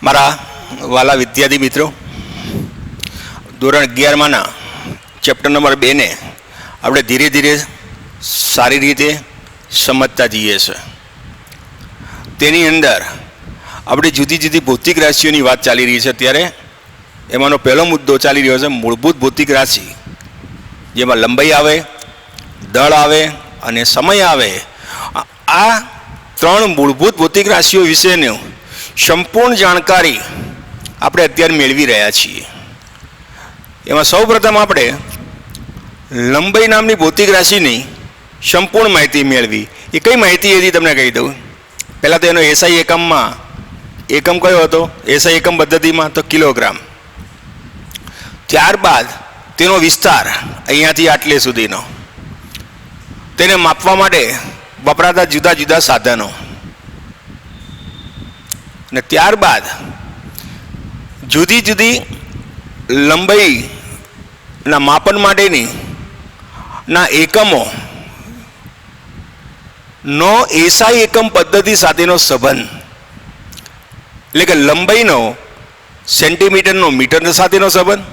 મારા વાલા વિદ્યાર્થી મિત્રો, ધોરણ 11માંના ચેપ્ટર નંબર 2 ને આપણે ધીરે ધીરે સારી રીતે સમજતા જઈએ છીએ. તેની અંદર આપણે જુદી જુદી ભૌતિક રાશિઓની વાત ચાલી રહી છે. ત્યારે એમાંનો પહેલો મુદ્દો ચાલી રહ્યો છે મૂળભૂત ભૌતિક રાશિ, જેમાં લંબાઈ આવે, દળ આવે અને સમય આવે. આ ત્રણ મૂળભૂત ભૌતિક રાશિઓ વિશેની સંપૂર્ણ જાણકારી આપણે અત્યારે મેળવી રહ્યા છીએ. એમાં સૌપ્રથમ આપણે લંબાઈ નામની ભૌતિક રાશિની સંપૂર્ણ માહિતી મેળવી. એ કઈ માહિતી હતી તમને કહી દઉં. પહેલાં તો એનો એસઆઈ એકમમાં એકમ કયો હતો? એસઆઈ એકમ પદ્ધતિમાં તો કિલોગ્રામ. ત્યારબાદ તેનો વિસ્તાર અહીંયાથી આટલે સુધીનો, તેને માપવા માટે વપરાતા જુદા જુદા સાધનો, અને ત્યારબાદ જુદી જુદી લંબાઈના માપન માટેની ના એકમો નો એસઆઈ એકમ પદ્ધતિ સાથેનો સંબંધ, એટલે કે લંબાઈનો સેન્ટીમીટરનો મીટર સાથેનો સંબંધ.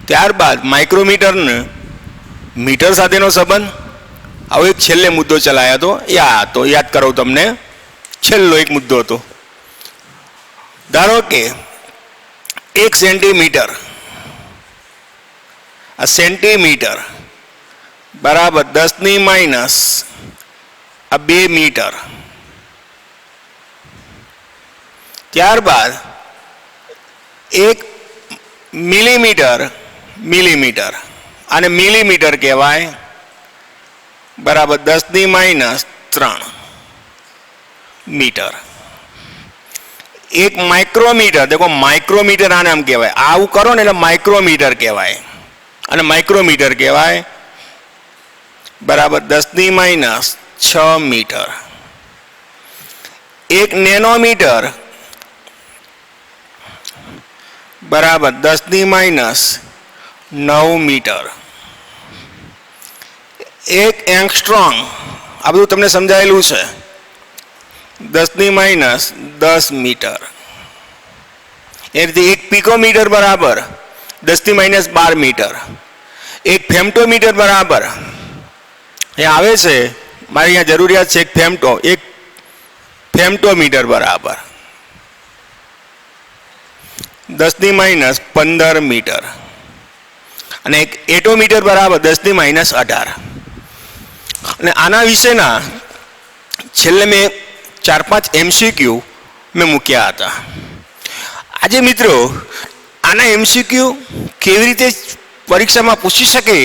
ત્યારબાદ માઇક્રોમીટરને મીટર સાથેનો સંબંધ. હવે એક છેલ્લે મુદ્દો ચલાયો હતો, યાદ કરો તમને. છેલ્લો એક મુદ્દો હતો, ધારો કે 1 સેન્ટીમીટર, આ સેન્ટીમીટર બરાબર 10⁻² મીટર. ત્યારબાદ 1 મિલીમીટર, આને મિલીમીટર કહેવાય, બરાબર 10⁻³ મીટર. 1 માઇક્રોમીટર, દેખો માઇક્રોમીટર આને આમ કહેવાય. આવું કરો ને એટલે માઇક્રોમીટર કહેવાય, અને માઇક્રોમીટર કહેવાય, બરાબર 10⁻6 મીટર. 1 નેનોમીટર બરાબર 10⁻9 મીટર. 1 એંગસ્ટ્રોમ, આ બધું તમને સમજાયેલું છે, 10⁻10 મીટર. એ રીતે 1 પિકોમીટર બરાબર 10⁻12 મીટર. 1 ફેમ્ટોમીટર બરાબર, એ આવે છે મારી અહીંયા જરૂરિયાત છે, 1 ફેમ્ટોમીટર બરાબર 10⁻15 મીટર. અને 1 એટોમીટર બરાબર 10⁻18. અને આના વિશેના છેલ્લે મેં 4-5 MCQ મેં મૂક્યા હતા. આજે મિત્રો આના MCQ કેવી રીતે પરીક્ષામાં પૂછી શકે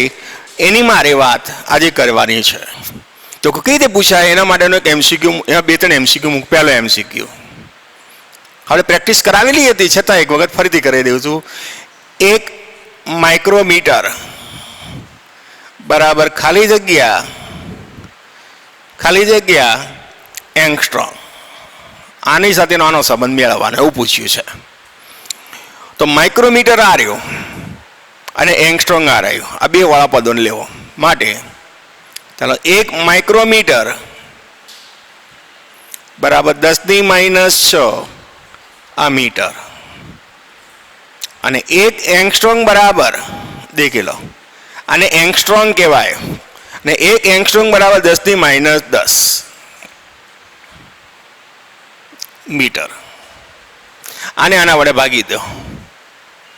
એની મારે વાત આજે કરવાની છે. તો કઈ રીતે પૂછાય એના માટેનો એક MCQ, એમાં 2-3 MCQ મૂક. પહેલો MCQ હવે પ્રેક્ટિસ કરાવેલી હતી, છતાં એક વખત ફરીથી કરી દઉં છું. 1 માઇક્રોમીટર બરાબર ખાલી જગ્યા એંગસ્ટ્રોમ. આની સાથેનો આનો સંબંધ મેળવવાનો, એવું પૂછ્યું છે. તો માઇક્રોમીટર આ રહ્યો અને એંગસ્ટ્રોમ આ રહ્યું. આ બે વાળા પદોને લેવો માટે ચાલો 1 માઇક્રોમીટર બરાબર 10⁻6 મીટર. અને 1 એંગસ્ટ્રોમ બરાબર, દેખી લો, આને એંગસ્ટ્રોમ કહેવાય. અને 1 એંગસ્ટ્રોમ બરાબર 10⁻10 મીટર. આને આના વડે ભાગી દો,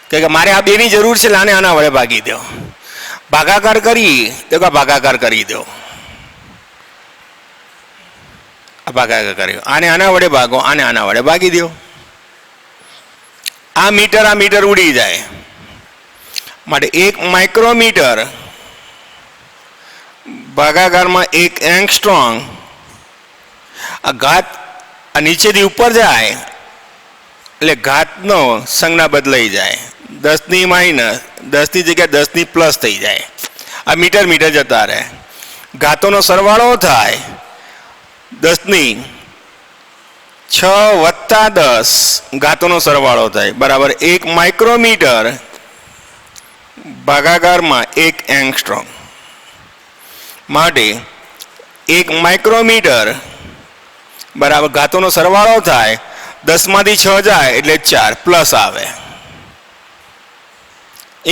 કે મારે આ બેની જરૂર છે, આને આના વડે ભાગી દો. ભાગાકાર કરી તો ભાગાકાર કરી દો, ભાગાકાર કર્યો. આને આના વડે ભાગો, આને આના વડે ભાગી દો. આ મીટર ઉડી જાય. માટે 1 માઇક્રોમીટર ભાગાકારમાં 1 એંગસ્ટ્રોમ. આ ઘાત આ નીચેથી ઉપર જાય એટલે ઘાતનો સંજ્ઞા બદલાઈ જાય. 10⁻10 ની જગ્યાએ 10+ થઈ જાય. આ મીટર જતા રહે. ઘાતોનો સરવાળો થાય 10⁻6 + 10 ઘાતોનો સરવાળો થાય, બરાબર 1 માઇક્રોમીટર ભાગાકારમાં 1 એંગસ્ટ્રોમ. માટે 1 માઇક્રોમીટર બરાબર ઘાતોનો સરવાળો થાય 10માંથી 6 જાય એટલે 4 પ્લસ આવે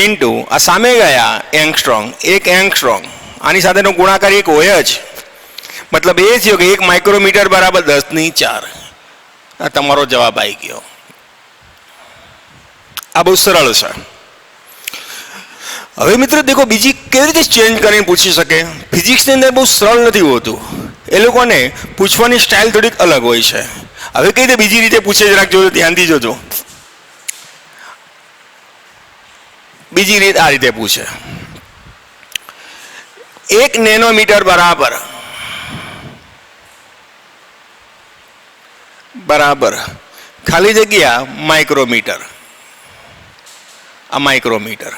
ઇન્ટુ આ સામે ગયા એંગસ્ટ્રોંગ, 1 એંગસ્ટ્રોંગ, આની સાથેનો ગુણાકાર 1 હોય જ, મતલબ એ થયો કે 1 માઇક્રોમીટર બરાબર 10⁴. આ તમારો જવાબ આવી ગયો. આ બહુ સરળ છે. હવે મિત્રો દેખો બીજી કેવી રીતે ચેન્જ કરીને પૂછી શકે. ફિઝિક્સની અંદર બહુ સરળ નથી હોતું, એ લોકોને પૂછવાની સ્ટાઇલ થોડીક અલગ હોય છે. હવે કઈ રીતે બીજી રીતે પૂછે જરાક જોજો, ધ્યાનથી જોજો. બીજી રીત આ રીતે પૂછે, 1 નેનોમીટર બરાબર ખાલી જગ્યા માઇક્રોમીટર. આ માઇક્રોમીટર,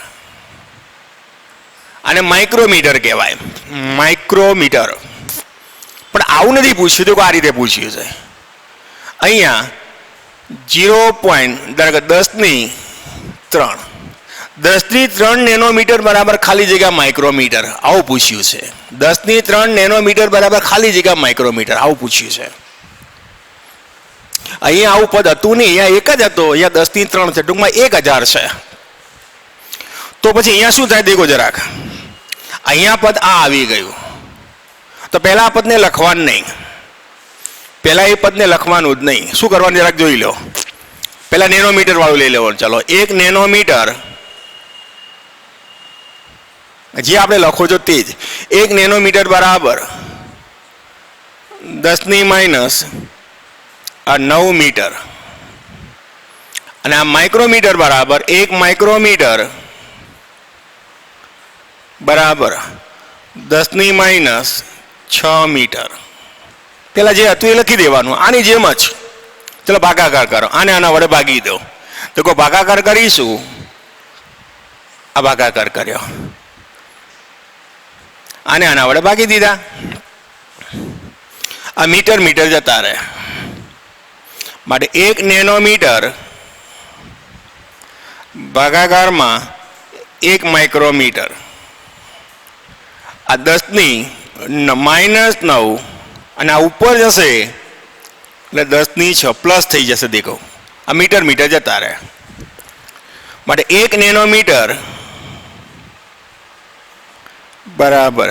આને માઇક્રોમીટર કહેવાય, માઇક્રોમીટર. પણ આવું નથી પૂછ્યું, તો આ રીતે પૂછ્યું છે. અહીંયા 0.10⁻³ 10⁻³ નેનોમીટર બરાબર ખાલી જગ્યા માઇક્રોમીટર, આવું પૂછ્યું છે. 10⁻³ નેનોમીટર બરાબર ખાલી જગ્યા માઇક્રોમીટર, આવું પૂછ્યું છે. અહીંયા આવું પદ હતું નહીં, અહીંયા 1 જ હતો, અહીંયા 10⁻³ છે, ટૂંકમાં 1000 છે. તો પછી અહીંયા શું થાય દેખો જરાક, અહીંયા પદ આ આવી ગયું, તો પહેલા આ પદને લખવાનું નહીં, પહેલા એ પદને લખવાનું જ નહીં. શું કરવાનું જરાક જોઈ લો. પહેલા નેનોમીટર વાળું લઈ લેવાનું. ચાલો 1 નેનોમીટર, જે આપણે લખો છો તે જ, 1 નેનોમીટર બરાબર 10⁻⁹ મીટર, અને આ માઇક્રોમીટર બરાબર 1 માઇક્રોમીટર બરાબર 10⁻⁶ મીટર. પેલા જે હતું એ લખી દેવાનું, આની જેમ જ. ચલો ભાગાકાર કરો, આને આના વડે ભાગી દો. તો કોઈ ભાગાકાર કરીશું, આ ભાગાકાર કર્યો, આને આના વડે ભાગી દીધા. આ મીટર મીટર જતા રહે, માટે 1 નેનોમીટર ભાગાકારમાં 1 માઇક્રોમીટર. આ 10⁻⁹ અને આ ઉપર જશે એટલે 10⁶ પ્લસ થઈ જશે. દેખો આ મીટર મીટર જતા રહે, માટે 1 નેનોમીટર બરાબર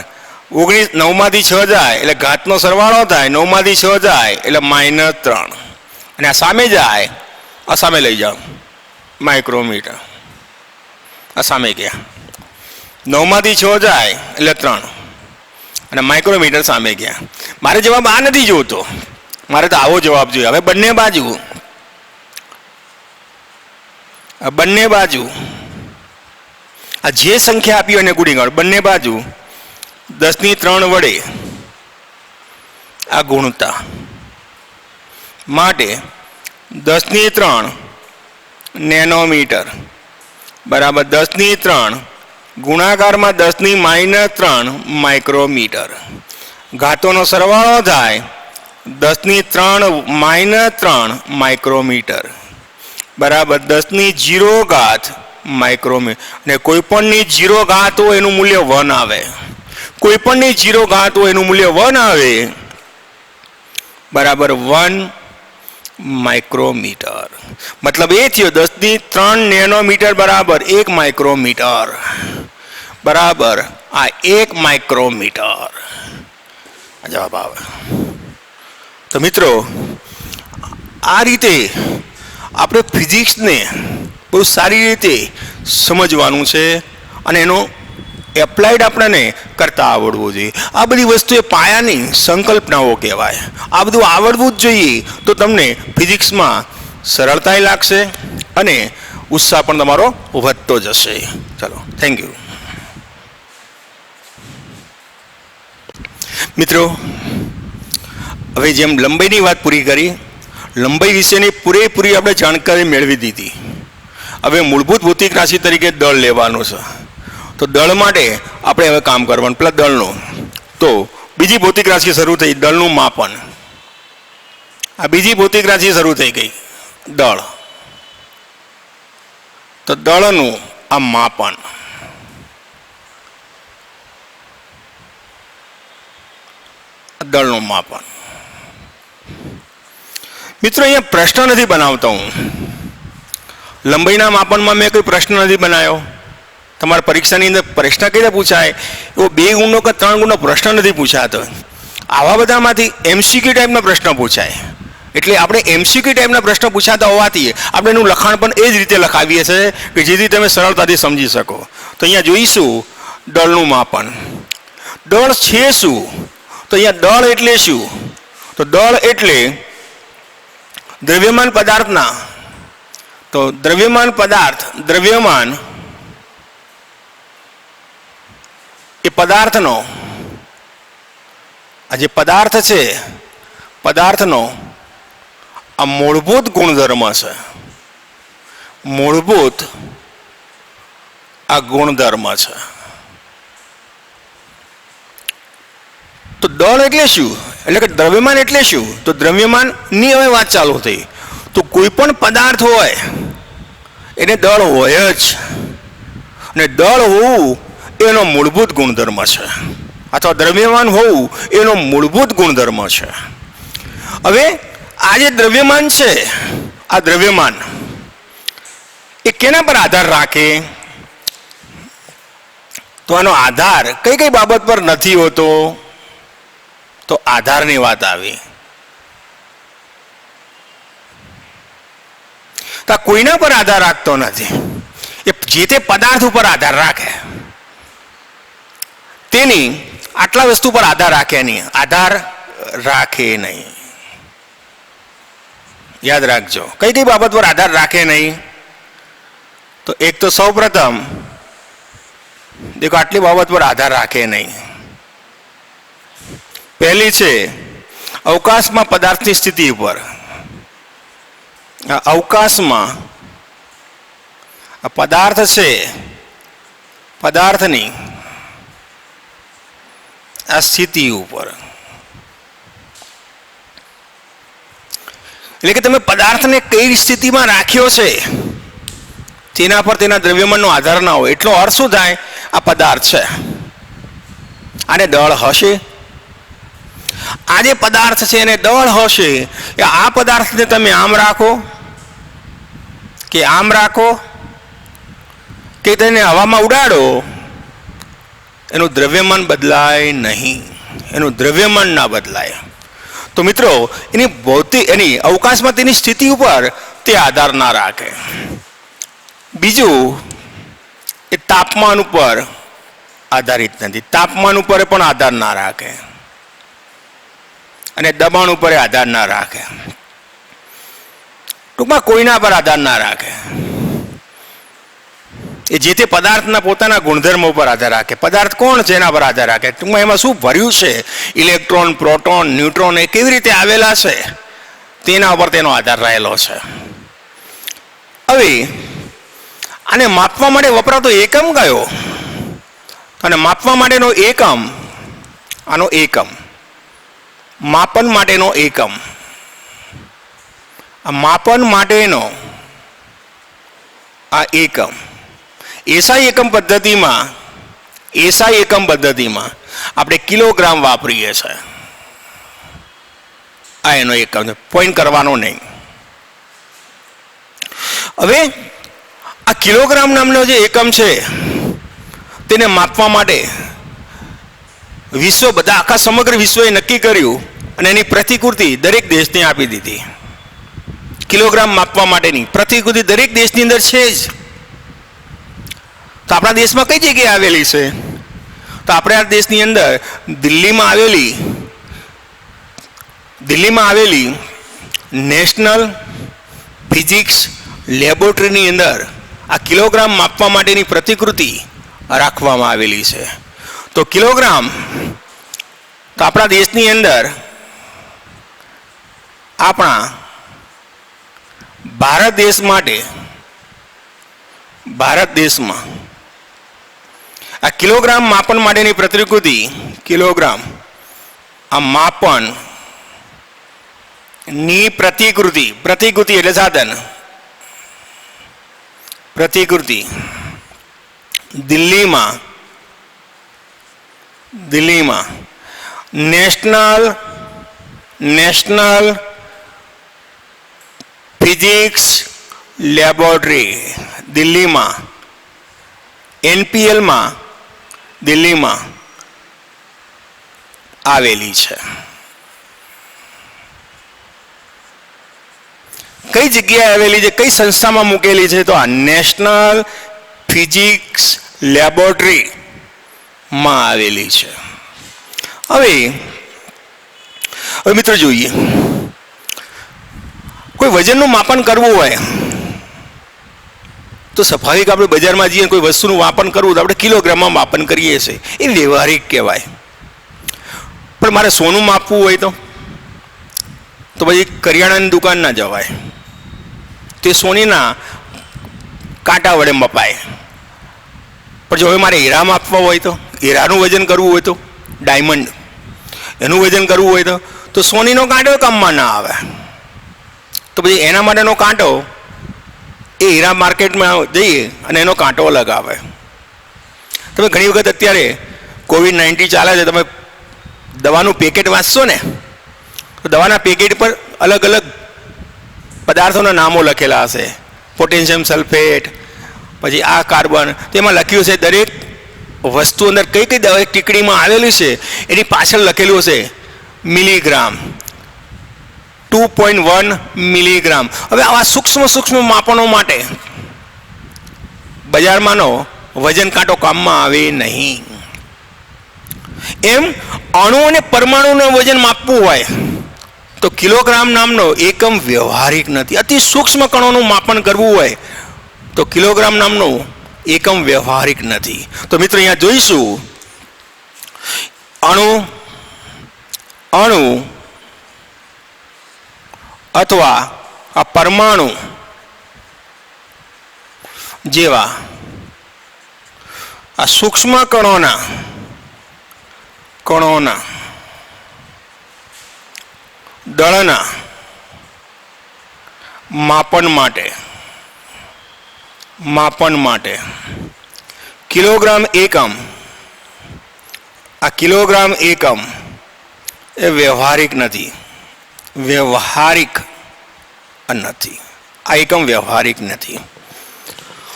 9માંથી 6 જાય એટલે ઘાતનો સરવાળો થાય, 9માંથી 6 જાય એટલે -3, અને આ સામે જાય, આ સામે લઈ જાઓ માઇક્રોમીટર, આ સામે ગયા, 9માંથી 6 જાય એટલે 3, અને માઇક્રોમીટર સામે ગયા. મારે જવાબ આ નથી જોતો, મારે તો આવો જવાબ જોઈએ. હવે બંને બાજુ આ જે સંખ્યા આપી એને ગુણી બંને બાજુ 10⁻³ વડે આ ગુણતા, માટે 10⁻³ નેનોમીટર બરાબર 10⁻³ ગુણાકારમાં 10⁻³ માઇક્રોમીટર. ઘાતોનો સરવાળો થાય 10⁻³ માઇક્રોમીટર બરાબર 10⁻⁴ માઇક્રોમીટર. અને કોઈ પણની 0 ઘાત હોય એનું મૂલ્ય 1 આવે, કોઈ પણની 0 ઘાત હોય એનું મૂલ્ય 1 આવે, બરાબર 1 માઇક્રોમીટર. મતલબ એ થયો 10⁻³ નેનોમીટર બરાબર 1 માઇક્રોમીટર બરાબર આ 1 માઇક્રોમીટર જવાબ આવે. તો મિત્રો આ રીતે આપણે ફિઝિક્સને બહુ સારી રીતે સમજવાનું છે, અને એનો એપ્લાઇડ આપણને કરતા આવડવું જોઈએ. આ બધી વસ્તુ એ પાયાની સંકલ્પનાઓ કહેવાય. આ બધું આવડવું જ જોઈએ, તો તમને ફિઝિક્સમાં સરળતાય લાગશે અને ઉત્સાહ પણ તમારો વધતો જશે. ચલો, થેન્ક યુ. મિત્રો, હવે જેમ લંબાઈની વાત પૂરી કરી, લંબાઈ વિશેની પૂરેપૂરી આપણે જાણકારી મેળવી દીધી. હવે મૂળભૂત ભૌતિક રાશિ તરીકે દળ લેવાનું છે. તો દળ માટે આપણે હવે કામ કરવાનું, પેલા દળનું. તો બીજી ભૌતિક રાશિ શરૂ થઈ, દળનું માપન. આ બીજી ભૌતિક રાશિ શરૂ થઈ ગઈ, દળ. તો દળનું આ માપન, દળનું માપન. મિત્રો અહીંયા પ્રશ્ન નથી બનાવતો હું. લંબાઈના માપનમાં મેં કોઈ પ્રશ્ન નથી બનાવ્યો. તમારા પરીક્ષાની અંદર પ્રશ્ન કઈ રીતે પૂછાય એવો 2 ગુણનો કે 3 ગુણનો પ્રશ્ન નથી પૂછાતો. આવા બધામાંથી એમસીક્યુ ટાઈપના પ્રશ્ન પૂછાય. એટલે આપણે એમસીક્યુ ટાઈપના પ્રશ્ન પૂછાતા હોવાથી આપણે એનું લખાણ પણ એ જ રીતે લખાવીએ છીએ કે જેથી તમે સરળતાથી સમજી શકો. તો અહીંયા જોઈશું દળનું માપન. દળ છે શું? તો અહીંયા દળ એટલે શું? તો દળ એટલે દ્રવ્યમાન પદાર્થના, તો દ્રવ્યમાન પદાર્થ, દ્રવ્યમાન એ પદાર્થનો, આ જે પદાર્થ છે પદાર્થનો આ મૂળભૂત ગુણધર્મ છે. મૂળભૂત આ ગુણધર્મ છે. તો દળ એટલે શું? એટલે કે દ્રવ્યમાન એટલે શું? તો દ્રવ્યમાનની હવે વાત ચાલુ થઈ. તો કોઈ પણ પદાર્થ હોય એને દળ હોય જ, અને દળ હોવું એનો મૂળભૂત ગુણધર્મ છે, અથવા દ્રવ્યમાન હોવું એનો મૂળભૂત ગુણધર્મ છે. હવે આ જે દ્રવ્યમાન છે, આ દ્રવ્યમાન એ કેના પર આધાર રાખે? તો આનો આધાર કઈ કઈ બાબત પર નથી હોતો? તો આધારની વાત આવી. તો આ કોઈના પર આધાર રાખતો નથી, એ જે તે પદાર્થ ઉપર આધાર રાખે. તેની આટલા વસ્તુ પર આધાર રાખે નહીં, આધાર રાખે નહીં. યાદ રાખજો, કઈ કઈ બાબત પર આધાર રાખે નહીં? તો એક તો સૌ પ્રથમ દેખો આટલી બાબત પર આધાર રાખે નહીં. પહેલી છે અવકાશમાં પદાર્થની સ્થિતિ ઉપર. અવકાશમાં પદાર્થ છે, પદાર્થની આ સ્થિતિ ઉપર. એટલે કે તમે પદાર્થને કઈ સ્થિતિમાં રાખ્યો છે તેના પર તેના દ્રવ્યમાનનો આધાર ના હોય. એટલો અર્થ શું થાય? આ પદાર્થ છે, આને દળ હશે. આ જે પદાર્થ છે એને દળ હશે. આ પદાર્થને તમે આમ રાખો કે આમ રાખો કે તેને હવામાં ઉડાડો, એનું દ્રવ્યમાન બદલાય નહીં, એનું દ્રવ્યમાન ના બદલાય. તો મિત્રો એની ભૌતિક, એની અવકાશમાં તેની સ્થિતિ ઉપર તે આધાર ના રાખે. બીજું, એ તાપમાન ઉપર આધારિત નથી, તાપમાન ઉપર પણ આધાર ના રાખે, અને દબાણ ઉપર આધાર ના રાખે. ટૂંકમાં કોઈના પર આધાર ના રાખે. એ જે તે પદાર્થના પોતાના ગુણધર્મો પર આધાર રાખે. પદાર્થ કોણ છે એના પર આધાર રાખે. ટૂંકમાં એમાં શું ભર્યું છે, ઇલેક્ટ્રોન, પ્રોટોન, ન્યુટ્રોન એ કેવી રીતે આવેલા છે તેના ઉપર તેનો આધાર રહેલો છે. હવે આને માપવા માટે વપરાતો એકમ કયો? અને માપવા માટેનો એકમ, આનો એકમ, માપન માટેનો એકમ, આ માપન માટેનો આ એકમ એસઆઈ એકમ પદ્ધતિમાં, એસઆઈ એકમ પદ્ધતિમાં આપણે કિલોગ્રામ વાપરીએ છીએ. આ એનો એકમ છે, પોઈન્ટ કરવાનો નહીં. હવે આ કિલોગ્રામ નામનો જે એકમ છે તેને માપવા માટે વિશ્વ, બધા આખા સમગ્ર વિશ્વએ નક્કી કર્યું અને એની પ્રતિકૃતિ દરેક દેશને આપી દીધી. કિલોગ્રામ માપવા માટેની પ્રતિકૃતિ દરેક દેશની અંદર છે જ. તો આપણા દેશમાં કઈ જગ્યાએ આવેલી છે? તો આપણા દેશની અંદર દિલ્હીમાં આવેલી નેશનલ ફિઝિક્સ લેબોરેટરીની અંદર આ કિલોગ્રામ માપવા માટેની પ્રતિકૃતિ રાખવામાં આવેલી છે. તો કિલોગ્રામ તો આપણા દેશની અંદર, આપણા ભારત દેશ માટે, ભારત દેશમાં આ કિલોગ્રામ માપન માટેની પ્રતિકૃતિ, કિલોગ્રામ આ માપન ની પ્રતિકૃતિ, પ્રતિકૃતિ એટલે સાધન, પ્રતિકૃતિ દિલ્હીમાં નેશનલ ફિઝિક્સ લેબોરેટરી દિલ્હીમાં, એનપીએલમાં દિલ્હીમાં આવેલી છે. કઈ જગ્યાએ આવેલી છે, કઈ સંસ્થામાં મૂકેલી છે? તો આ નેશનલ ફિઝિક્સ લેબોરેટરીમાં આવેલી છે. હવે મિત્રો જોઈએ, કોઈ વજનનું માપન કરવું હોય તો સ્વાભાવિક આપણે બજારમાં જઈએ કોઈ વસ્તુનું માપન કરવું તો આપણે કિલોગ્રામમાં માપન કરીએ છીએ, એ વ્યવહારિક કહેવાય. પણ મારે સોનું માપવું હોય તો પછી કરિયાણાની દુકાન ના જવાય, તે સોનીના કાંટા વડે મપાય. પણ જો હવે મારે હીરા માપવા હોય તો, હીરાનું વજન કરવું હોય તો, ડાયમંડ એનું વજન કરવું હોય તો સોનીનો કાંટો કામમાં ના આવે. તો પછી એના માટેનો કાંટો એ હીરા માર્કેટમાં જઈએ અને એનો કાંટો અલગ આવે. તમે ઘણી વખત અત્યારે COVID-19 ચાલે છે, તમે દવાનું પેકેટ વાંચશો ને તો દવાના પેકેટ પર અલગ અલગ પદાર્થોના નામો લખેલા હશે. પોટેશિયમ સલ્ફેટ, પછી આ કાર્બન, તેમાં લખ્યું છે દરેક વસ્તુ અંદર કઈ કઈ દવા ટીકડીમાં આવેલી છે એની પાછળ લખેલું હશે મિલીગ્રામ, 2.1 મિલીગ્રામ. હવે આવા સૂક્ષ્મ માપનો માટે બજારમાંનો વજન કાંટો કામમાં આવે નહીં. એમ અણુ અને પરમાણુનું વજન માપવું હોય તો કિલોગ્રામ નામનો એકમ વ્યવહારિક નથી. અતિ સૂક્ષ્મ કણોનું માપન કરવું હોય તો કિલોગ્રામ નામનો એકમ વ્યવહારિક નથી. તો મિત્રો અહીંયા જોઈશું અણુ અથવા આ પરમાણુ જેવા આ સૂક્ષ્મ કણોના દળના માપન માટે કિલોગ્રામ એકમ એ વ્યવહારિક નથી. આ એકમ વ્યવહારિક નથી.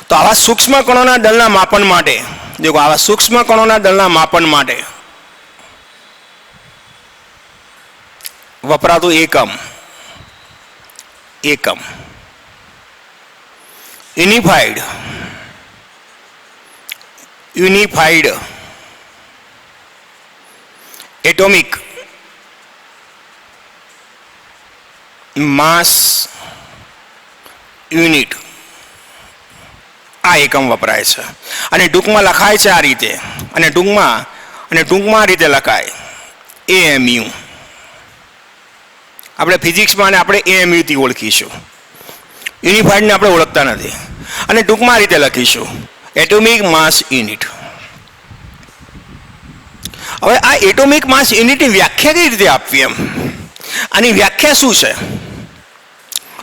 તો આવા સૂક્ષ્મ કણોના દળના માપન માટે વપરાતું એકમ યુનિફાઈડ એટોમિક માસ યુનિટ, આ એકમ વપરાય છે. અને ટૂંકમાં લખાય છે આ રીતે, અને ટૂંકમાં આ રીતે લખાય AMU. આપણે ફિઝિક્સમાં આપણે AMU થી ઓળખીશું, યુનિફાઈડને આપણે ઓળખતા નથી. અને ટૂંકમાં આ રીતે લખીશું એટોમિક માસ યુનિટ. હવે આ એટોમિક માસ યુનિટની વ્યાખ્યા કઈ રીતે આપવી? આની વ્યાખ્યા શું છે?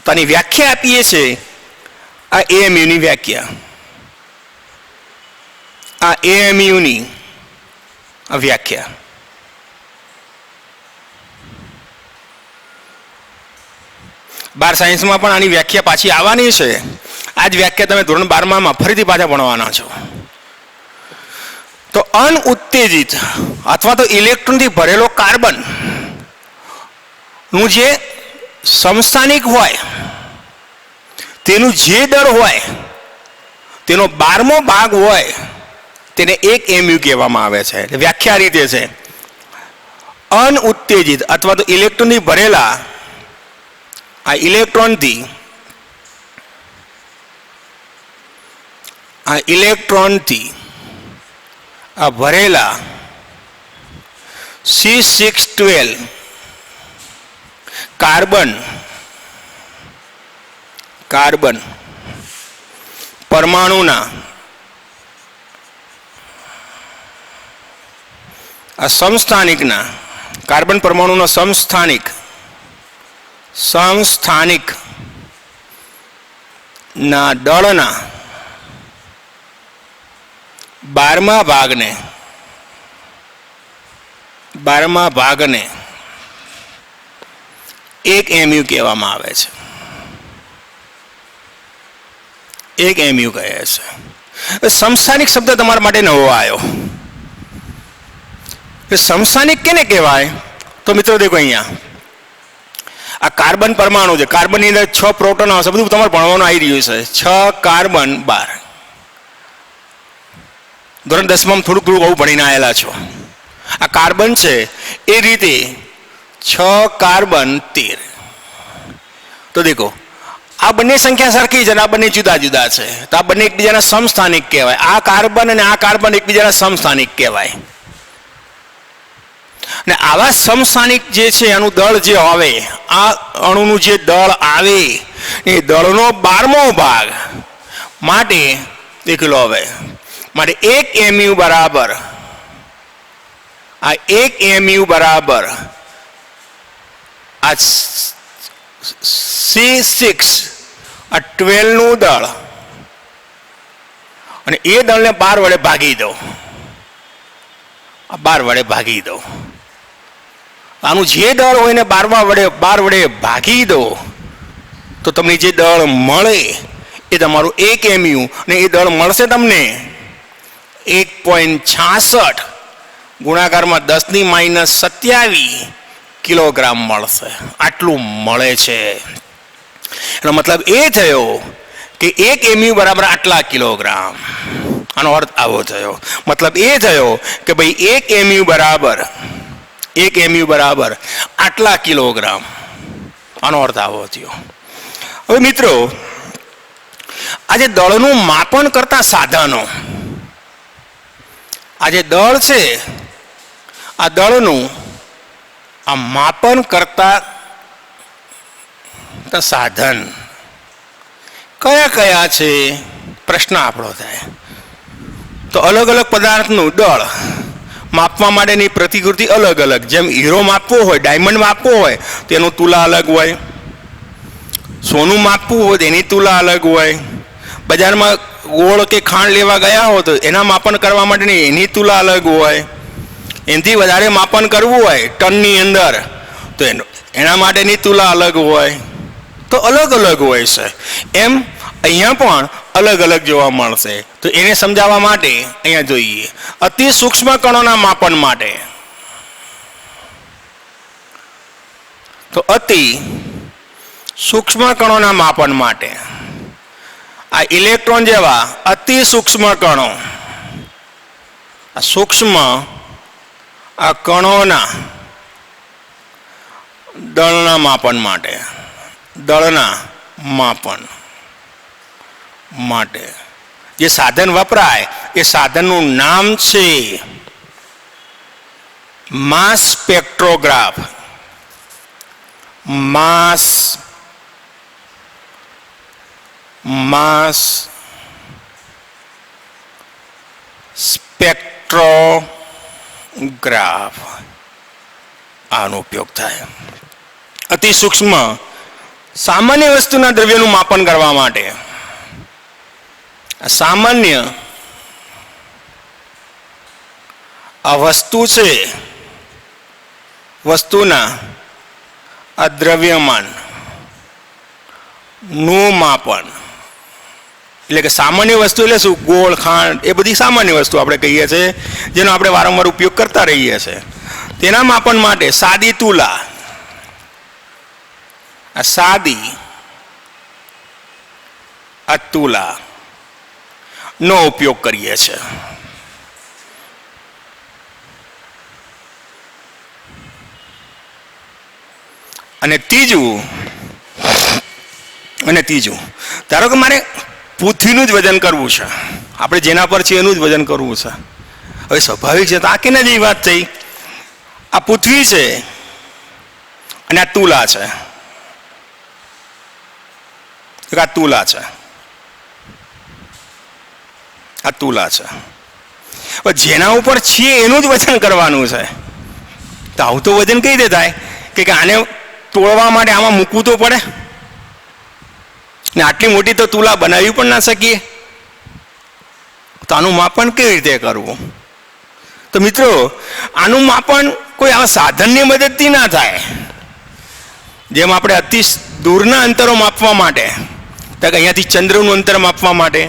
તો આની વ્યાખ્યા આપીએ છીએ આ AMUની વ્યાખ્યા. આ AMUની વ્યાખ્યા બાર સાયન્સમાં પણ આની વ્યાખ્યા પાછી આવવાની છે. આ જ વ્યાખ્યા તમે ધોરણ 12માં ફરીથી પાછા ભણવાના છો. તો અનઉત્તેજિત અથવા તો ઇલેક્ટ્રોનથી ભરેલો કાર્બન નું જે સમસ્થાનિક હોય તેનું જે દળ હોય તેનો 12મો ભાગ હોય તેને 1 MU કહેવામાં આવે છે. વ્યાખ્યા રીતે છે અનઉત્તેજિત અથવા તો ઇલેક્ટ્રોનથી ભરેલા આ ઇલેક્ટ્રોનથી ભરેલા C612 કાર્બન પરમાણુના આ સમસ્થાનિકના કાર્બન પરમાણુના સમસ્થાનિક ના દળના 12મા ભાગને 1 MU કહેવામાં આવે છે. 1 mu કહે છે. સમસ્થાનિક શબ્દ તમારા માટે નવો આવ્યો. સમસ્થાનિક કેને કહેવાય? તો મિત્રો દેખો અહીંયા આ કાર્બન પરમાણુ છે. કાર્બનની અંદર 6 પ્રોટોન આવશે. બધું તમારે ભણવાનું આવી રહ્યું છે. 6 કાર્બન 12. ધોરણ 10માં થોડુંક આવું ભણીને આવેલા છો. આ કાર્બન છે એ રીતે 6 કાર્બન 13. તો દેખો આ બંને સંખ્યા સરખી છે અને આ બંને જુદા જુદા છે. તો આ બંને એકબીજાના સમસ્થાનિક કહેવાય. આ કાર્બન અને આ કાર્બન એકબીજાના સમસ્થાનિક કહેવાય. અને આવા સમસ્થાનિક જે છે એનું દળ જે આવે, આ અણુનું જે દળ આવે એ દળનો 12મો ભાગ માટે દેખેલો હવે માટે 1 mu બરાબર આ 1 mu બરાબર આ C6 આ 12 નું દળ અને એ દળને 12 વડે ભાગી દો. આ 12 વડે ભાગી દો. આનું જે દળ હોય ને 12 વડે ભાગી દો તો તમને જે દળ મળે એ તમારું 1 mu અને એ દળ મળશે તમને 1.66 ગુણાકારમાં 10⁻27 કિલોગ્રામ મળશે. આટલું મળે છે. એનો મતલબ એ થયો કે 1 mu બરાબર આટલા કિલોગ્રામ. આનો અર્થ આવો થયો. મતલબ એ થયો કે ભાઈ 1 mu બરાબર આટલા કિલોગ્રામ. આનો અર્થ આવો થયો. હવે મિત્રો આજે દળનું માપન કરતા સાધનો, આજે દળ છે આ દળનું આ માપન કરતા સાધન કયા કયા છે પ્રશ્ન આપણો થાય. તો અલગ અલગ પદાર્થનું દળ માપવા માટેની પ્રતિકૃતિ અલગ અલગ. જેમ હીરો માપવો હોય, ડાયમંડ માપવો હોય તો એનું તુલા અલગ હોય. સોનું માપવું હોય તો એની તુલા અલગ હોય. બજારમાં ગોળ કે ખાંડ લેવા ગયા હો તો એના માપન કરવા માટેની એની તુલા અલગ હોય. એનાથી વધારે માપન કરવું હોય ટનની અંદર તો એના માટેની તુલા અલગ હોય. તો અલગ અલગ હોય છે. એમ અહીંયા પણ અલગ અલગ જોવા મળશે. તો એને સમજાવવા માટે અહીંયા જોઈએ અતિ સૂક્ષ્મ કણોના માપન માટે. તો અતિ સૂક્ષ્મ કણોના માપન માટે આ ઇલેક્ટ્રોન જેવા અતિ સૂક્ષ્મ કણો, આ સૂક્ષ્મ આ કણોના દળના માપન માટે, દળના માપન માટે જે સાધન વપરાય એ સાધનનું નામ છે માસ સ્પેક્ટ્રોગ્રાફ. માસ સ્પેક્ટ્રોગ્રાફ આનો ઉપયોગ થાય. અતિ સૂક્ષ્મ સામાન્ય વસ્તુના દ્રવ્યનું માપન કરવા માટે. સામાન્ય આ વસ્તુ છે, વસ્તુના આ દ્રવ્યમાન નું માપન. એટલે કે સામાન્ય વસ્તુ એટલે શું? ગોળ, ખાંડ એ બધી સામાન્ય વસ્તુ આપણે કહીએ છીએ જેનો આપણે વારંવાર ઉપયોગ કરતા રહીએ છીએ. તેના માપન માટે સાદી તુલા, આ સાદી આ તુલા નો ઉપયોગ કરીએ છીએ. અને ત્રીજું ધારો કે મારે પૃથ્વીનું જ વજન કરવું છે. આપણે જેના પર છે એનું જ વજન કરવું છે. હવે સ્વાભાવિક છે તો આ કેના જેવી વાત થઈ? આ પૃથ્વી છે અને આ તુલા છે. આ તુલા છે, આ તુલા છે. હવે જેના ઉપર છીએ એનું જ વજન કરવાનું છે. તો આવું તો વજન કઈ રીતે થાય કે આને તોડવા માટે આમાં મૂકવું તો પડે ને. આટલી મોટી તો તુલા બનાવી પણ ના શકીએ. તો આનું માપન કેવી રીતે કરવું? તો મિત્રો આનું માપન કોઈ આવા સાધનની મદદથી ના થાય. જેમ આપણે અતિ દૂરના અંતરો માપવા માટે તો કે અહીંયાથી ચંદ્રનું અંતર માપવા માટે,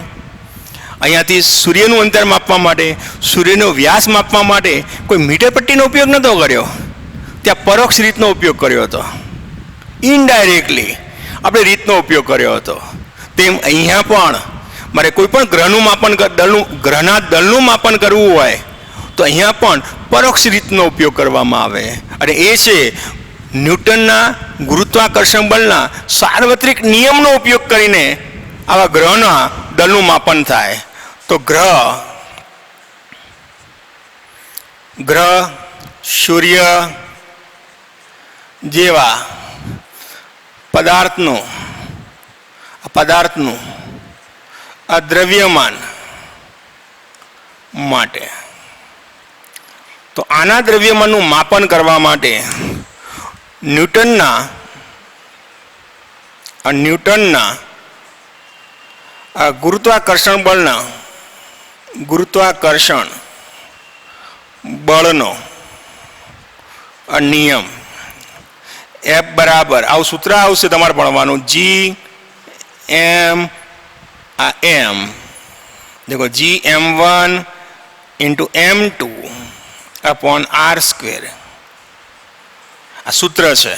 અહીંયાથી સૂર્યનું અંતર માપવા માટે, સૂર્યનો વ્યાસ માપવા માટે કોઈ મીટર પટ્ટીનો ઉપયોગ નહોતો કર્યો, ત્યાં પરોક્ષ રીતનો ઉપયોગ કર્યો હતો. ઇનડાયરેક્ટલી આપણે રીતનો ઉપયોગ કર્યો હતો. તેમ અહીંયા પણ મારે કોઈ પણ ગ્રહનું માપન ગ્રહના દળનું માપન કરવું હોય તો અહીંયા પણ પરોક્ષ રીતનો ઉપયોગ કરવામાં આવે, અને એ છે ન્યૂટનના ગુરુત્વાકર્ષણ બળના સાર્વત્રિક નિયમનો ઉપયોગ કરીને આવા ગ્રહના દળનું માપન થાય. તો ગ્રહ સૂર્ય જેવા પદાર્થનું આ દ્રવ્યમાન માટે, તો આના દ્રવ્યમાનનું માપન કરવા માટે ન્યૂટનના ગુરુત્વાકર્ષણ બળનો નિયમ F બરાબર આવું સૂત્ર આવશે તમારે ભણવાનું, Gm देखो Gm1 × M2 अपॉन R², આ સૂત્ર છે.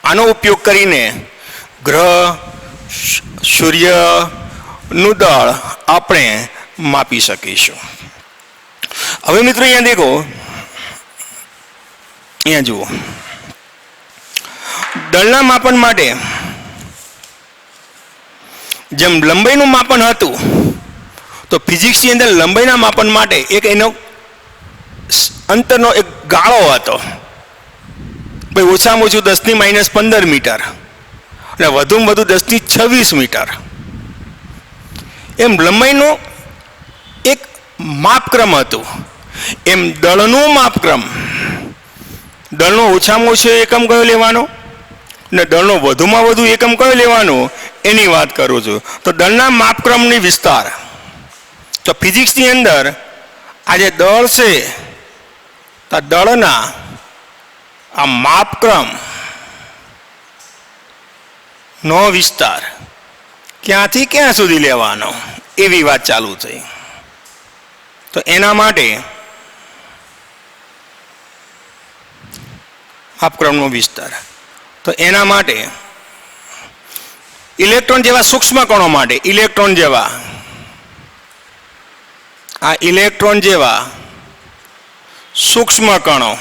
આનો ઉપયોગ કરીને ગ્રહ સૂર્યનું દળ આપણે માપી શકીશું. હવે મિત્રો અહીંયા દેખો, અહીંયા જુઓ, દળના માપન માટે જેમ લંબાઈનું માપન હતું તો ફિઝિક્સની અંદર લંબાઈના માપન માટે એક એનો અંતરનો એક ગાળો હતો, ભાઈ ઓછામાં ઓછું 10⁻15 મીટર અને વધુમાં વધુ 10⁻26 મીટર, એમ લંબાઈનું એક માપક્રમ હતું. એમ દળનું માપક્રમ, દળનો ઓછામાં ઓછો એકમ કયો લેવાનો ને દળનો વધુમાં વધુ એકમ કયો લેવાનો એની વાત કરું છું. તો દળના માપક્રમની વિસ્તાર, તો ફિઝિક્સની અંદર આ જે દળ છે તો દળના આ માપક્રમ નો વિસ્તાર ક્યાંથી ક્યાં સુધી લેવાનો એવી વાત ચાલુ થઈ. તો એના માટે માપક્રમનો વિસ્તાર, તો એના માટે ઇલેક્ટ્રોન જેવા સૂક્ષ્મ કણો માટે, ઇલેક્ટ્રોન જેવા સૂક્ષ્મ કણો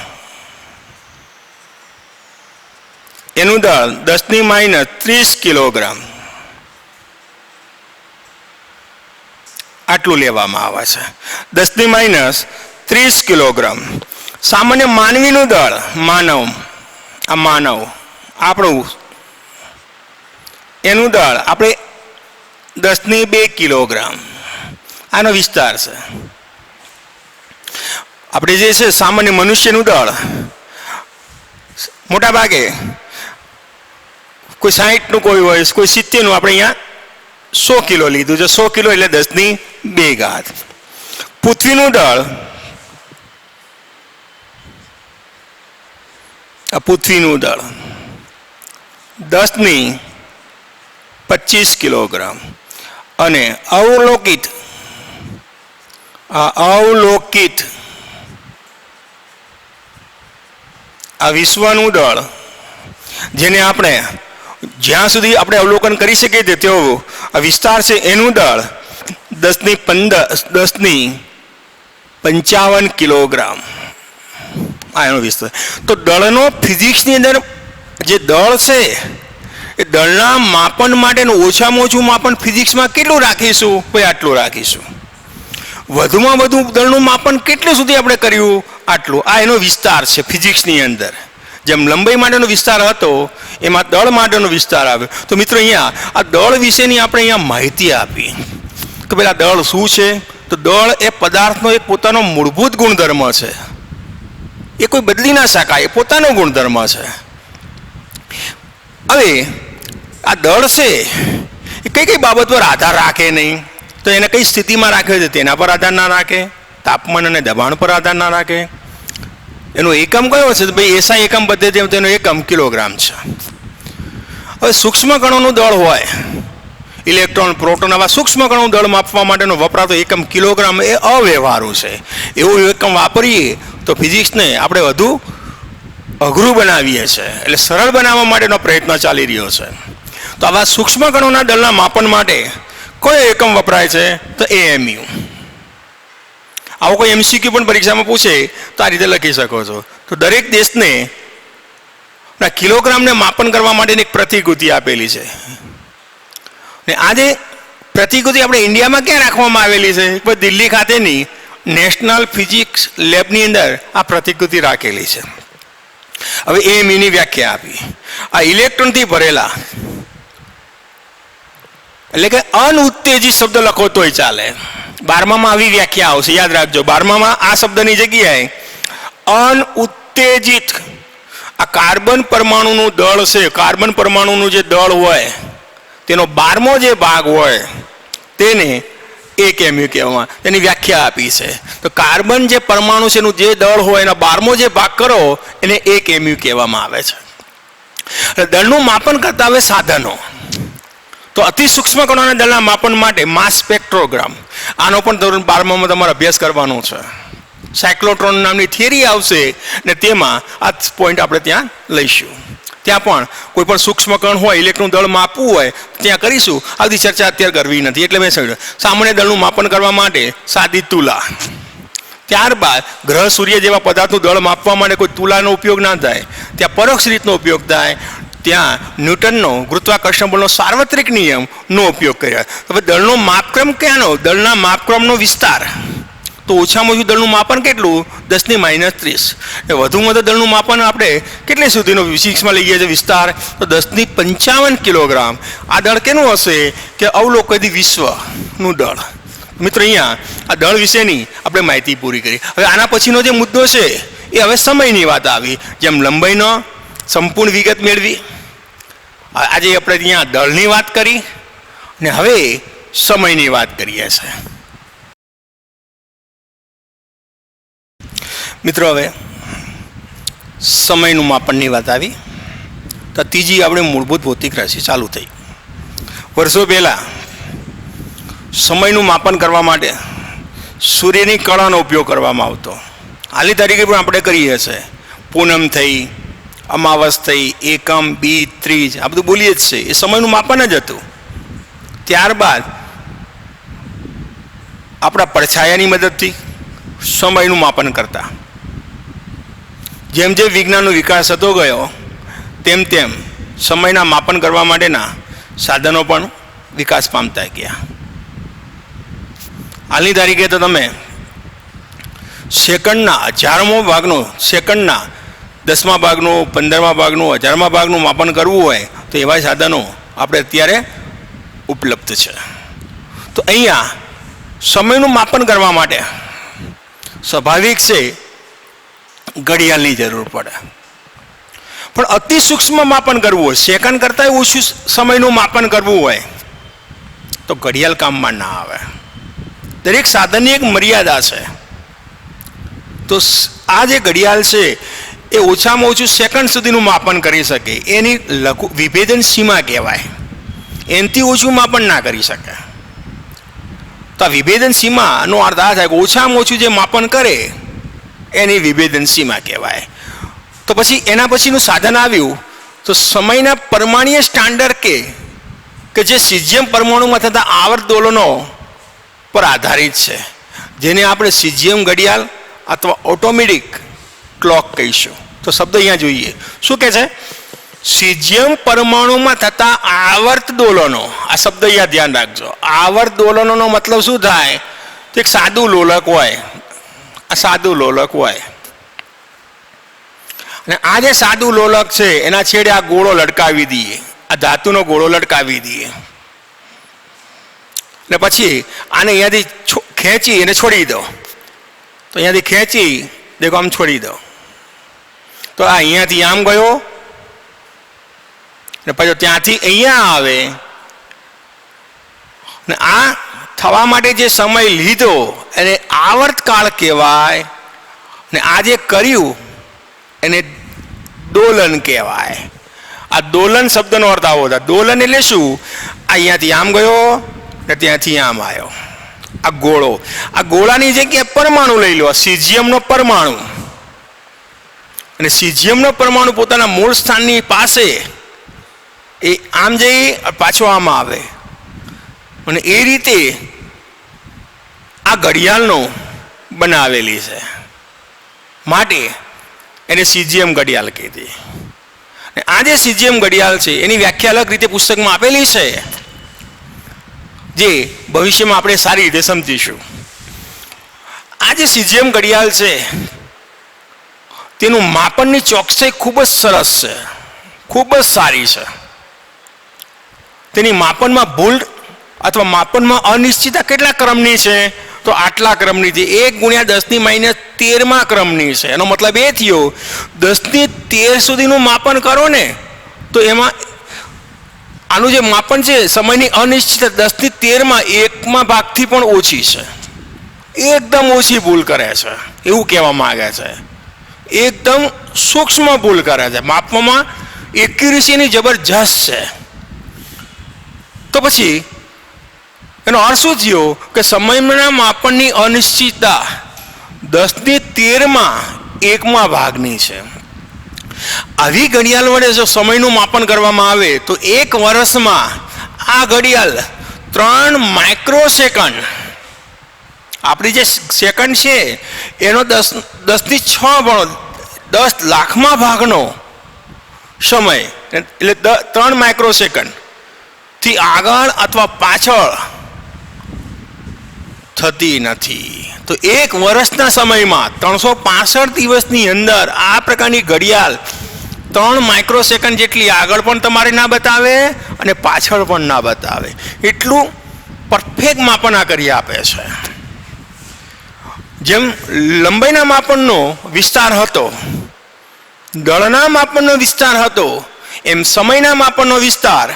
એનું દળ 10⁻30 કિલોગ્રામ આટલું લેવામાં આવે છે. 10⁻30 કિલોગ્રામ. સામાન્ય માનવીનું દળ, માનવ આપણું એનું દળ આપણે 10⁻2 કિલોગ્રામ, આનો વિસ્તાર છે. આપણે જે છે સામાન્ય મનુષ્યનું દળ મોટા ભાગે કોઈ 60નું કોઈ હોય, કોઈ 70નું, આપણે અહીંયા 100 કિલો લીધું છે. 100 કિલો એટલે 10⁻2. પૃથ્વીનું દળ, પૃથ્વીનું દળ 10⁻25 કિલોગ્રામ, અને અવલોકિત આ વિશ્વનું દળ, જેને આપણે જ્યાં સુધી આપણે અવલોકન કરી શકીએ છીએ તેવો આ વિસ્તાર છે, એનું દળ 10⁻55 કિલોગ્રામ, આ એનો વિસ્તાર. તો દળનો ફિઝિક્સની અંદર જે દળ છે એ દળના માપન માટેનું ઓછામાં ઓછું માપન ફિઝિક્સમાં કેટલું રાખીશું? કોઈ આટલું રાખીશું. વધુમાં વધુ દળનું માપન કેટલું સુધી આપણે કર્યું? આટલું. આ એનો વિસ્તાર છે ફિઝિક્સની અંદર. જેમ લંબાઈ માટેનો વિસ્તાર હતો એમાં દળ માટેનો વિસ્તાર આવ્યો. તો મિત્રો અહીંયા આ દળ વિશેની આપણે અહીંયા માહિતી આપી કે પેલા દળ શું છે. તો દળ એ પદાર્થનો એક પોતાનો મૂળભૂત ગુણધર્મ છે, એ કોઈ બદલી ના શકાય, એ પોતાનો ગુણધર્મ છે. હવે આ દળ છે એ કઈ કઈ બાબત પર આધાર રાખે નહીં, તો એને કઈ સ્થિતિમાં રાખે છે તેના પર આધાર ના રાખે, તાપમાન અને દબાણ પર આધાર ના રાખે. એનો એકમ કયો છે? તો ભાઈ એસઆઈ એકમ પદ્ધતિ, તેનો એકમ કિલોગ્રામ છે. હવે સૂક્ષ્મ કણોનું દળ હોય, ઇલેક્ટ્રોન, પ્રોટોન, આવા સૂક્ષ્મ કણોનું દળ માપવા માટેનો વપરાતો એકમ કિલોગ્રામ એ અવ્યવહારુ છે. એવું એકમ વાપરીએ તો ફિઝિક્સને આપણે વધુ અઘરું બનાવીએ છીએ, એટલે સરળ બનાવવા માટેનો પ્રયત્ન ચાલી રહ્યો છે. તો આવા સૂક્ષ્મ કણોના દળના માપન માટે કયો એકમ વપરાય છે? તો એએમયુ. આવો કોઈ એમસીક્યુ પણ પરીક્ષામાં પૂછે તો આ રીતે લખી શકો છો. તો દરેક દેશને કિલોગ્રામને માપન કરવા માટેની એક પ્રતિકૃતિ આપેલી છે, ને આ જે પ્રતિકૃતિ આપણે ઇન્ડિયામાં ક્યાં રાખવામાં આવેલી છે? દિલ્હી ખાતેની નેશનલ ફિઝિક્સ લેબની અંદર આ પ્રતિકૃતિ રાખેલી છે. હવે એએમયુની વ્યાખ્યા આપી. આ ઇલેક્ટ્રોનથી ભરેલા, એટલે કે અનઉત્તેજિત શબ્દ લખો તોય ચાલે. 12માં આવી વ્યાખ્યા આવશે, યાદ રાખજો. 12માં આ શબ્દની જગ્યાએ અનઉત્તેજિત, આ કાર્બન પરમાણુનું દળ છે, કાર્બન પરમાણુનું જે દળ હોય તેનો 12મો જે ભાગ હોય તેને એક એમયુ કહેવામાં, તેની વ્યાખ્યા આપી છે. તો કાર્બન જે પરમાણુ છે એનું જે દળ હોય એના 12મો જે ભાગ કરો એને એક એમયુ કહેવામાં આવે છે. દળનું માપન કરતા હવે સાધનો, તો અતિ સૂક્ષ્મ કણોના દળના માપન માટે માસ સ્પેક્ટ્રોગ્રામ, આનો પણ ધોરણ 12માં તમારે અભ્યાસ કરવાનો છે. સાયક્લોટ્રોન નામની થિયરી આવશે ને તેમાં આ પોઈન્ટ આપણે ત્યાં લઈશું. ત્યાં પણ કોઈ પણ સૂક્ષ્મ કણ હોય, ઇલેક્ટ્રોન દળ માપવું હોય ત્યાં કરીશું. આ બધી ચર્ચા અત્યારે કરવી નથી, એટલે મેં સમજ્યું. સામાન્ય દળનું માપન કરવા માટે સાદી તુલા, ત્યારબાદ ગ્રહ સૂર્ય જેવા પદાર્થનું દળ માપવા માટે કોઈ તુલાનો ઉપયોગ ના થાય, ત્યાં પરોક્ષ રીતનો ઉપયોગ થાય. ત્યાં ન્યૂટનનો ગુરુત્વાકર્ષણ બળનો સાર્વત્રિક નિયમનો ઉપયોગ કર્યા. હવે દળનો માપક્રમ ક્યાંનો? દળના માપક્રમનો વિસ્તાર. તો ઓછામાં ઓછું દળનું માપન કેટલું? 10⁻30. વધુમાં વધુ દળનું માપન આપણે કેટલે સુધીનો ફિઝિક્સમાં લઈએ છીએ વિસ્તાર? તો 10⁵ કિલોગ્રામ. આ દળ કેનું હશે? કે અવલોકિત વિશ્વનું દળ. મિત્રો, અહીંયા આ દળ વિશેની આપણે માહિતી પૂરી કરી. હવે આના પછીનો જે મુદ્દો છે એ હવે સમયની વાત આવી. જેમ લંબાઈનો સંપૂર્ણ વિગત મેળવી, આજે આપણે ત્યાં દળની વાત કરી ને હવે સમયની વાત કરીએ છીએ. મિત્રો, હવે સમયનું માપનની વાત આવી તો ત્રીજી આપણે મૂળભૂત ભૌતિક રાશિ ચાલુ થઈ. વર્ષો પહેલાં સમયનું માપન કરવા માટે સૂર્યની કળાનો ઉપયોગ કરવામાં આવતો. હાલની તારીખે પણ આપણે કરીએ છીએ. પૂનમ થઈ, અમાવસ થઈ, એકમ, બીજ, ત્રીજ, આ બધું બોલીએ જ છે. એ સમયનું માપન જ હતું. ત્યારબાદ આપણા પડછાયાની મદદથી સમયનું માપન કરતા. જેમ જેમ વિજ્ઞાનનો વિકાસ થતો ગયો તેમ તેમ સમયના માપન કરવા માટેના સાધનો પણ વિકાસ પામતા ગયા. હાલની તારીખે તો તમે સેકન્ડના 1000મો ભાગનું, સેકન્ડના 10મા ભાગનું, 15મા ભાગનું, 1000મા ભાગનું માપન કરવું હોય તો એવા સાધનો આપણે અત્યારે ઉપલબ્ધ છે. તો અહીંયા સમયનું માપન કરવા માટે સ્વાભાવિક છે ઘડિયાળની જરૂર પડે. પણ અતિ સૂક્ષ્મ માપન કરવું હોય, સેકન્ડ કરતાં ઓછું સમયનું માપન કરવું હોય તો ઘડિયાળ કામમાં ના આવે. દરેક સાધનની એક મર્યાદા છે. તો આ જે ઘડિયાળ છે એ ઓછામાં ઓછું સેકન્ડ સુધીનું માપન કરી શકે, એની વિભેદન સીમા કહેવાય. એનાથી ઓછું માપન ના કરી શકે. તો આ વિભેદન સીમાનો અર્થ આ થાય કે ઓછામાં ઓછું જે માપન કરે એની વિભેદન સીમા કહેવાય. તો પછી એના પછીનું સાધન આવ્યું તો સમયના પરમાણ્વીય સ્ટાન્ડર્ડ કે જે સીઝિયમ પરમાણુમાં થતા આવર્ત દોલનો પર આધારિત છે, જેને આપણે સીઝિયમ ઘડિયાળ અથવા ઓટોમેટિક ક્લોક કહીશું. તો શબ્દ અહીંયા જોઈએ. શું કહે છે? સીઝિયમ પરમાણુમાં થતા આવર્ત દોલનો. આ શબ્દ અહીંયા ધ્યાન રાખજો. આવર્ત દોલનોનો મતલબ શું થાય? તો એક સાદું લોલક હોય, આ સાદું લોલક હોય, અને આ જે સાદું લોલક છે એના છેડે આ ગોળો લટકાવી દઈએ, આ ધાતુનો ગોળો લટકાવી દઈએ, ને પછી આને અહીંયાથી ખેંચી એને છોડી દો. તો અહીંયાથી ખેંચી દેખો આમ છોડી દો તો આ અહીંયાથી આમ ગયો ને પછી ત્યાંથી અહીંયા આવે, ને આ થવા માટે જે સમય લીધો એને આવર્તકાળ કહેવાય, ને આ જે કર્યું એને દોલન કહેવાય. આ દોલન શબ્દનો અર્થ આવો થાય. દોલન એટલે શું? અહીંયાથી આમ ગયો ને ત્યાંથી આમ આવ્યો. આ ગોળો, આ ગોળાની જગ્યાએ પરમાણુ લઈ લો, સીઝિયમનો પરમાણુ, અને સીઝિયમનો પરમાણુ પોતાના મૂળ સ્થાનની પાસે એ આમ જઈ પાછો આમ આવે, અને એ રીતે આ ઘડિયાળનો બનાવેલી છે, માટે એને સીઝિયમ ઘડિયાળ કીધી. આ જે સીઝિયમ ઘડિયાળ છે એની વ્યાખ્યા અલગ રીતે પુસ્તકમાં આપેલી છે, જે ભવિષ્યમાં આપણે સારી રીતે સમજીશું. આ જે સીઝિયમ ઘડિયાળ છે તેનું માપનની ચોકસાઈ ખૂબ જ સરસ છે, ખૂબ જ સારી છે. તેની માપનમાં ભૂલ અથવા માપનમાં અનિશ્ચિતતા કેટલા ક્રમની છે? તો આટલા ક્રમની છે. 1 × 10⁻13 ક્રમની છે. એનો મતલબ એ થયો 10⁻13 સુધીનું માપન કરો ને તો એમાં આનું જે માપન છે સમયની અનિશ્ચિતતા 10⁻13 ભાગથી પણ ઓછી છે. એકદમ ઓછી ભૂલ કરે છે એવું કહેવા માંગે છે. એકદમ સૂક્ષ્મ ભૂલ કરે છે, માપવામાં એક્યુરેસીની જબરજસ્ત છે. તો પછી એનો અર્થ શું થયો કે સમયના માપનની અનિશ્ચિતતા 10⁻13 ભાગની છે. આવી ઘડિયાળ વડે જો સમયનું માપન કરવામાં આવે તો 1 વર્ષમાં આ ઘડિયાળ 3 માઇક્રોસેકન્ડ, આપણી જે સેકન્ડ છે એનો 10⁻6 ગણો, 10 લાખમાં ભાગનો સમય, એટલે 3 માઇક્રોસેકન્ડ થી આગળ અથવા પાછળ થતી નથી. તો 1 વર્ષના સમયમાં 365 દિવસની અંદર આ પ્રકારની ઘડિયાળ 3 માઇક્રોસેકન્ડ જેટલી આગળ પણ તમારે ના બતાવે અને પાછળ પણ ના બતાવે, એટલું પરફેક્ટ માપન આ કરી આપે છે. જેમ લંબાઈના માપનનો વિસ્તાર હતો, દળના માપનનો વિસ્તાર હતો, એમ સમયના માપનનો વિસ્તાર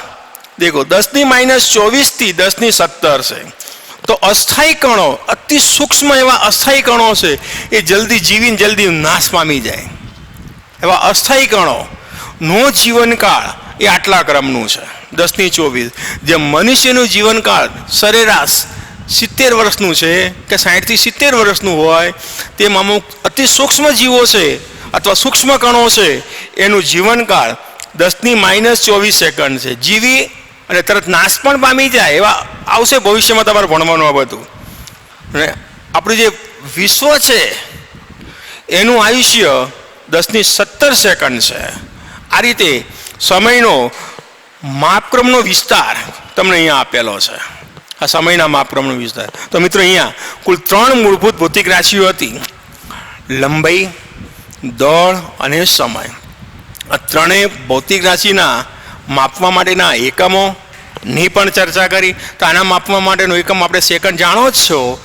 દેખો 10⁻24 થી 10⁻17 છે. તો અસ્થાયી કણો, અતિ સૂક્ષ્મ એવા અસ્થાયી કણો છે એ જલ્દી જીવીને જલ્દી નાશ પામી જાય. એવા અસ્થાયી કણોનો જીવનકાળ એ આટલા ક્રમનું છે 10⁻24. જેમ મનુષ્યનું જીવનકાળ સરેરાશ 70 વર્ષનું છે કે 60 થી 70 વર્ષનું હોય, તેમ અમુક અતિ સૂક્ષ્મ જીવો છે અથવા સૂક્ષ્મ કણો છે એનું જીવનકાળ 10⁻24 સેકન્ડ છે. જીવી અને તરત નાશ પણ પામી જાય એવા આવશે ભવિષ્યમાં તમારે ભણવાનું આ બધું. અને આપણું જે વિશ્વ છે એનું આયુષ્ય 10⁻17 સેકન્ડ છે. આ રીતે સમયનો માપક્રમનો વિસ્તાર તમને અહીંયા આપેલો છે, આ સમયના માપક્રમનો વિસ્તાર. તો મિત્રો અહીંયા કુલ 3 મૂળભૂત ભૌતિક રાશિઓ હતી: લંબાઈ, દળ અને સમય. આ ત્રણેય ભૌતિક રાશિના માપવા માટેના એકમોની પણ ચર્ચા કરી. તો આના માપવા માટેનો એકમ આપણે સેકન્ડ જાણો જ છો,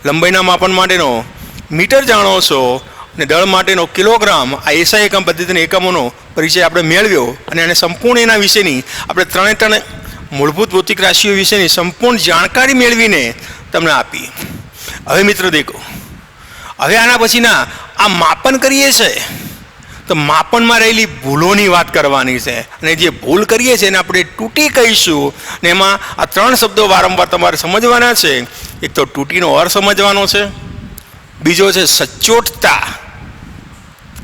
લંબાઈના માપન માટેનો મીટર જાણો છો, અને દળ માટેનો કિલોગ્રામ. આ એસઆઈ એકમ પદ્ધતિના એકમોનો પરિચય આપણે મેળવ્યો, અને આને સંપૂર્ણ એના વિશેની આપણે ત્રણે મૂળભૂત ભૌતિક રાશિઓ વિશેની સંપૂર્ણ જાણકારી મેળવીને તમને આપી. હવે મિત્રો દેખો, હવે આના પછીના આ માપન કરીએ છીએ તો માપનમાં રહેલી ભૂલોની વાત કરવાની છે, અને જે ભૂલ કરીએ છીએ એને આપણે તૂટી કહીશું. ને એમાં આ 3 શબ્દો વારંવાર તમારે સમજવાના છે. એક તો તૂટીનો અર્થ સમજવાનો છે, બીજો છે સચોટતા,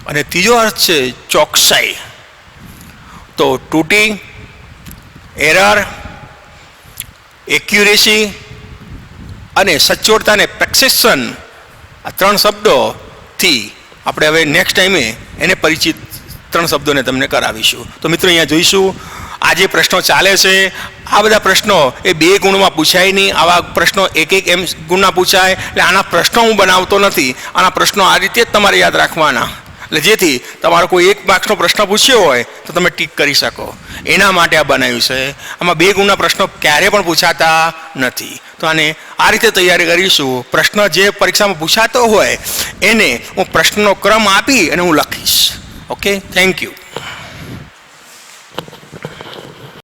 અને ત્રીજો અર્થ છે ચોકસાઈ. તો તૂટી, એરર, એક્યુરેસી અને સચોટતા અને પ્રેસિશન, આ 3 શબ્દોથી આપણે હવે નેક્સ્ટ ટાઈમે એને પરિચિત 3 શબ્દોને તમને કરાવીશું. તો મિત્રો અહીંયા જોઈશું આ જે પ્રશ્નો ચાલે છે, આ બધા પ્રશ્નો એ 2 ગુણમાં પૂછાય નહીં. આવા પ્રશ્નો 1 એમ ગુણના પૂછાય. એટલે આના પ્રશ્નો હું બનાવતો નથી, આના પ્રશ્નો આ રીતે જ તમારે યાદ રાખવાના, એટલે જેથી તમારો કોઈ 1 માર્ક્સનો પ્રશ્ન પૂછ્યો હોય તો તમે ટીક કરી શકો. એના માટે આ બનાવ્યું છે. આમાં 2 ગુણના પ્રશ્નો ક્યારે પણ પૂછાતા નથી. તો આને આ રીતે તૈયારી કરીશું. પ્રશ્ન જે પરીક્ષામાં પૂછાતો હોય એને હું પ્રશ્નનો ક્રમ આપી અને હું લખીશ. Okay, thank you.